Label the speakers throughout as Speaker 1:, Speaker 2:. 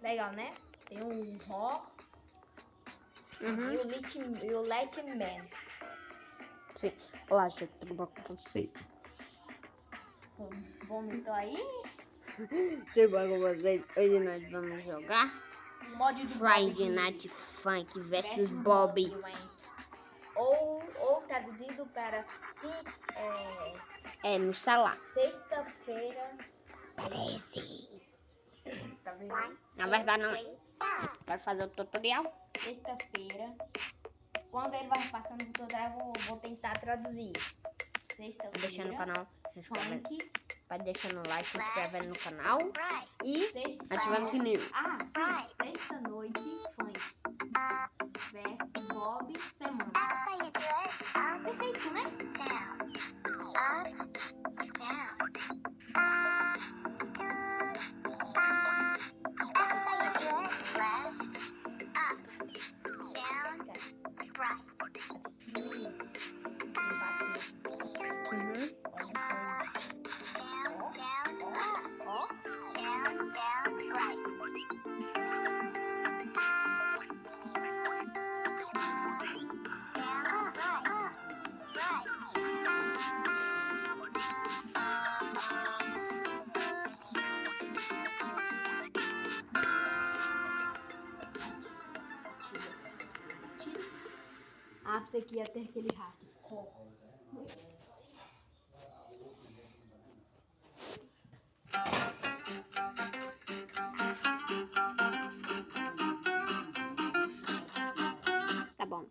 Speaker 1: Legal, né? Tem o Raw e o Lightman.
Speaker 2: Sim. Olá, gente, tudo bom com vocês?
Speaker 1: Vomitou aí?
Speaker 2: Tudo bom com vocês? Hoje nós vamos jogar
Speaker 1: Mod do
Speaker 2: Friday Night Funk vs Bobby.
Speaker 1: Ou traduzido para
Speaker 2: No celular.
Speaker 1: Sexta-feira.
Speaker 2: 13.
Speaker 1: Tá vendo?
Speaker 2: Na verdade não é. Quero fazer o tutorial.
Speaker 1: Sexta-feira. Quando ele vai passando o tutorial, eu vou tentar traduzir. Sexta-feira.
Speaker 2: Deixando o canal, se inscrevendo.
Speaker 1: Funk.
Speaker 2: Vai deixando o like, se inscrevendo no canal. E
Speaker 1: Sexta...
Speaker 2: ativando o sininho.
Speaker 1: Ah, sim. Sexta-noite, funk. Vs Bob, semana. Perfeito, né? Ah, você que ia ter aquele hardcore.
Speaker 2: Tá bom.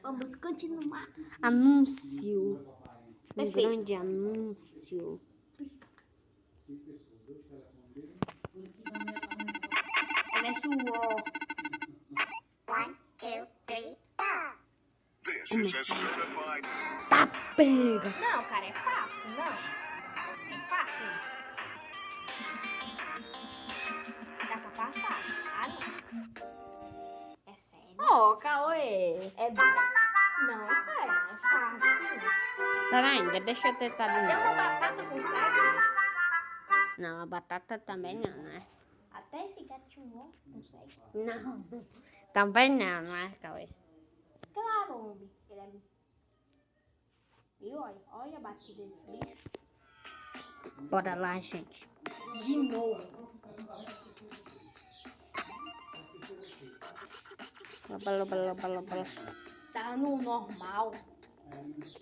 Speaker 1: Vamos continuar.
Speaker 2: Anúncio. Um
Speaker 1: Perfeito.
Speaker 2: grande anúncio.
Speaker 1: Começa o War.
Speaker 3: 1, 2, 3,
Speaker 4: This is a certified
Speaker 2: Tá pega.
Speaker 1: Não, cara, é fácil, não. É fácil isso. Dá pra passar. Ah, não. É sério.
Speaker 2: Ô, Cauê.
Speaker 1: É bom. Não, cara, é fácil.
Speaker 2: Pera ainda, deixa eu tentar de
Speaker 1: Até
Speaker 2: novo.
Speaker 1: uma batata consegue?
Speaker 2: Não, a batata também não, né?
Speaker 1: Até esse gatinho consegue.
Speaker 2: Não. Também não, não é, Cauê?
Speaker 1: Claro, homem. Ele é... Viu? Olha a batida desse bicho.
Speaker 2: Bora lá, gente.
Speaker 1: De novo.
Speaker 2: Loba.
Speaker 1: Tá no normal.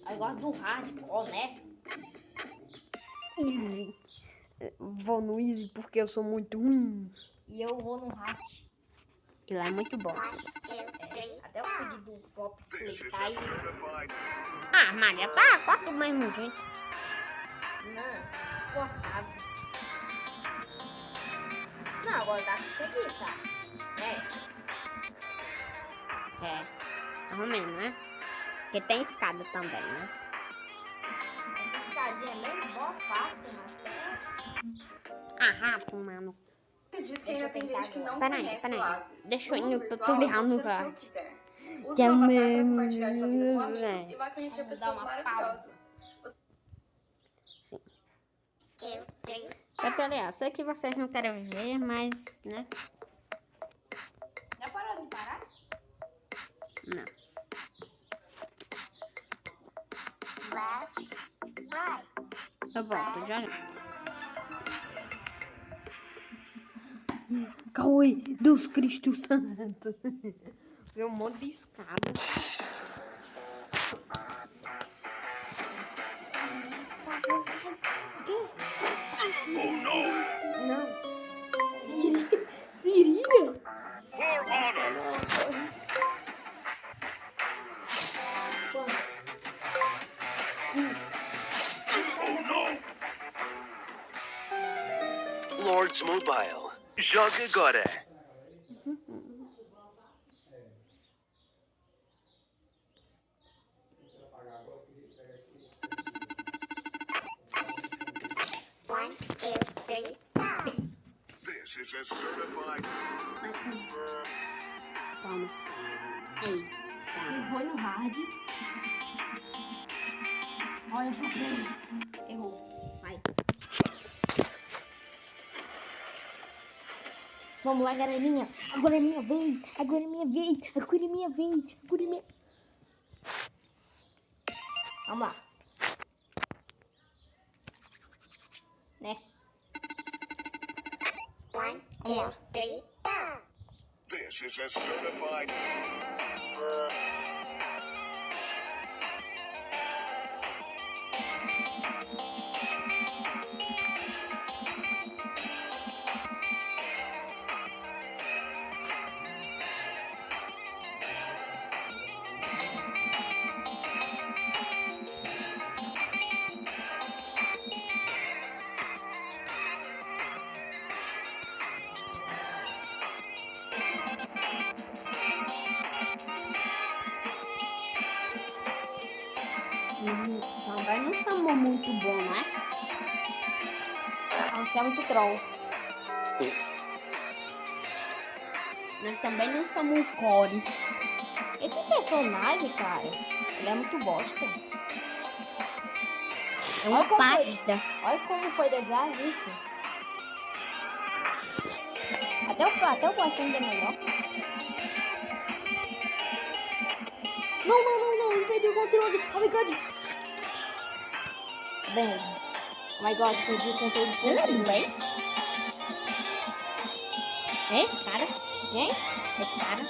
Speaker 1: Agora do hardcore, né?
Speaker 2: Easy. Vou no easy porque eu sou muito ruim.
Speaker 1: E eu vou no hard.
Speaker 2: E lá é muito bom.
Speaker 3: 1, 2, 3,
Speaker 1: Até eu conseguir do pop
Speaker 4: This is
Speaker 1: clicar
Speaker 4: a
Speaker 1: e...
Speaker 4: certified
Speaker 2: Ah, Maria, tá quase do mesmo jeito.
Speaker 1: Não, cortado. Não, agora dá pra seguir, tá?
Speaker 2: Mais ou menos, né? Porque tem escada também, né?
Speaker 1: Essa escadinha é meio mó fácil, mas
Speaker 2: Ah, rato, mano.
Speaker 5: Acredito que ainda tem gente que não
Speaker 2: Peraí.
Speaker 5: conhece o Oasis.
Speaker 2: Deixa eu ir no
Speaker 5: virtual,
Speaker 2: tutorial
Speaker 5: eu
Speaker 2: no
Speaker 5: posso ser o que eu
Speaker 2: Oasis.
Speaker 5: quiser. Use
Speaker 2: Que é
Speaker 5: o avatar para
Speaker 2: mesmo,
Speaker 5: compartilhar sua vida com amigos
Speaker 2: é.
Speaker 5: e vai conhecer
Speaker 1: Vamos dar
Speaker 5: pessoas
Speaker 1: uma
Speaker 5: maravilhosas.
Speaker 2: Sim.
Speaker 3: 2, 3,
Speaker 2: Tutorial, sei que vocês não querem ver, mas, né?
Speaker 1: já parou de parar?
Speaker 2: Não.
Speaker 3: left, right.
Speaker 2: Eu volto, já. Cauê, Deus Cristo Santo. Vê um monte de escada. Não. Zirilha?
Speaker 4: For honor.
Speaker 6: Lords Mobile. Joga agora.
Speaker 3: One, two, three,
Speaker 4: This is a certified
Speaker 2: Calma. Ei.
Speaker 1: Você foi no hard. Olha pro play. Errou. Vai. Vamos lá, galerinha. Agora é minha vez. Agora é minha vez. Agora é minha vez. Agora é minha... Vamos lá. Né?
Speaker 3: 1, 2, 3, go!
Speaker 4: This is a certified.
Speaker 2: Também não chamou muito bom, né?
Speaker 1: Acho que é muito troll.
Speaker 2: Nós também não somos o Core.
Speaker 1: Esse personagem, cara, ele é muito bosta.
Speaker 2: É uma pasta.
Speaker 1: Olha como foi desenhado isso. Até o boyfriend é melhor. Não, ele perdeu o controle. Oh my god. Bem, oh my god, perdi o controle.
Speaker 2: Ele é bem? É esse cara?
Speaker 1: Quem?
Speaker 2: Esse cara?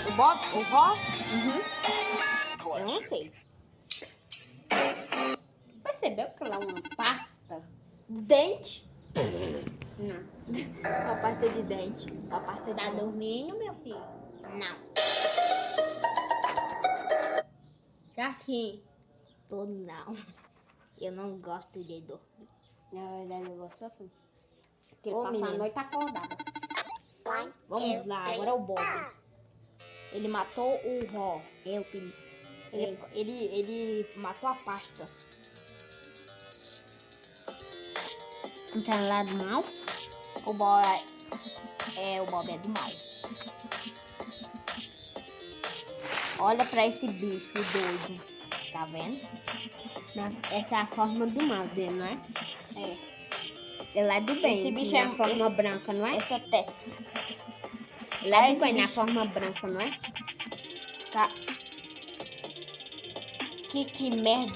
Speaker 1: O Bob? O Bob?
Speaker 2: Uhum.
Speaker 1: Eu não sei.
Speaker 2: Percebeu que ela é uma pasta?
Speaker 1: Dente?
Speaker 2: Não.
Speaker 1: Uma pasta de dente. Uma pasta
Speaker 2: Tá
Speaker 1: de
Speaker 2: dormindo, meu filho? Não. Tá sim.
Speaker 1: Tô não. Eu não gosto de dormir.
Speaker 2: Na verdade, eu gosto assim. Porque ele
Speaker 1: Ô,
Speaker 2: passa a
Speaker 1: menino.
Speaker 2: noite acordado.
Speaker 3: 1,
Speaker 1: Vamos
Speaker 3: 2,
Speaker 1: lá,
Speaker 3: 3,
Speaker 1: agora é o Bob.
Speaker 3: go!
Speaker 1: Ele matou o Ró. Ele matou a pasta.
Speaker 2: Não tá lá do mal?
Speaker 1: O Bob é do mal. Olha pra esse bicho doido. Tá vendo?
Speaker 2: Essa é a forma do mal dele, não é?
Speaker 1: É.
Speaker 2: Ele é do bem.
Speaker 1: Esse bicho
Speaker 2: na
Speaker 1: é-
Speaker 2: forma
Speaker 1: esse-
Speaker 2: branca, não é?
Speaker 1: Essa até.
Speaker 2: Ele é do
Speaker 1: esse
Speaker 2: bem na
Speaker 1: bicho-
Speaker 2: forma branca, não é?
Speaker 1: Tá. Que merda.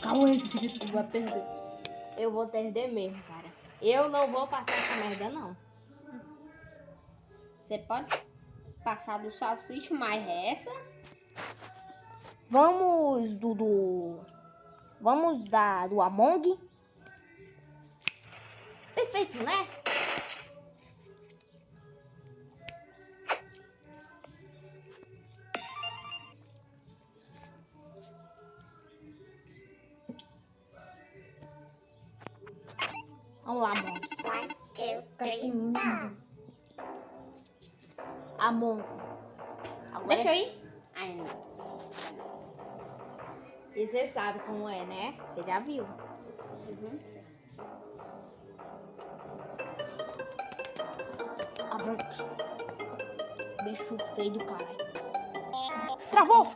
Speaker 1: Calma aí. Eu vou perder. Eu vou perder mesmo, cara. Eu não vou passar essa merda, não.
Speaker 2: Você pode passar do salsicha, mas essa...
Speaker 1: Vamos Vamos do Among. Perfeito, né? Vamos lá, Among.
Speaker 3: 1, 2, 3, go!
Speaker 1: Among. Agora
Speaker 2: Deixa eu ir. Ai, não.
Speaker 1: E você sabe como é, né? Você já viu.
Speaker 2: Uhum.
Speaker 1: Among. Bicho feio do caralho. Travou!